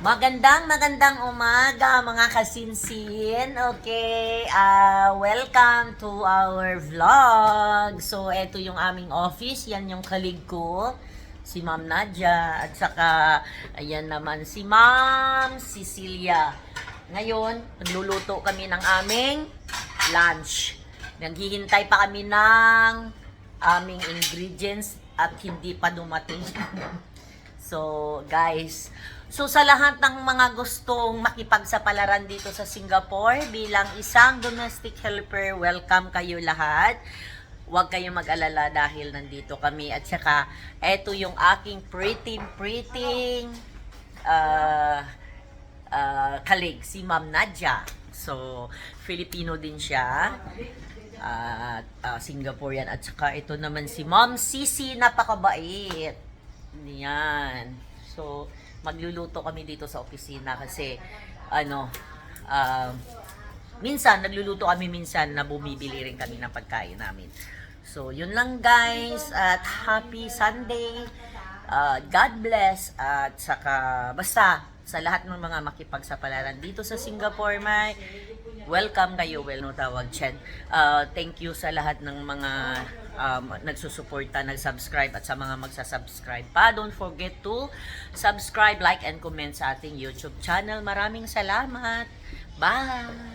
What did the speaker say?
Magandang umaga mga kasinsin. Okay, welcome to our vlog. So, eto yung aming office. Yan yung kalig ko, si Ma'am Nadia. At saka, ayan naman si Ma'am Cecilia. Ngayon, nagluluto kami ng aming lunch. Naghihintay pa kami ng aming ingredients at hindi pa dumating. So, guys, sa lahat ng mga gustong makipagsapalaran dito sa Singapore bilang isang domestic helper, welcome kayo lahat. Huwag kayong mag-alala dahil nandito kami. At saka, eto yung aking pretty kalig, si Ma'am Nadia. So, Filipino din siya. At Singaporean. At saka, ito naman si Ma'am Sisi, napakabait. Yan. So, magluluto kami dito sa opisina kasi minsan nagluluto kami, minsan na bumibili rin kami ng pagkain namin. So, yun lang guys, at happy Sunday. God bless, at saka basta sa lahat ng mga makipagsapalaran dito sa Singapore, may welcome kayo, no tawag Chen. Thank you sa lahat ng mga nagsusuporta, nag-subscribe, at sa mga magsasubscribe pa. Don't forget to subscribe, like, and comment sa ating YouTube channel. Maraming salamat. Bye!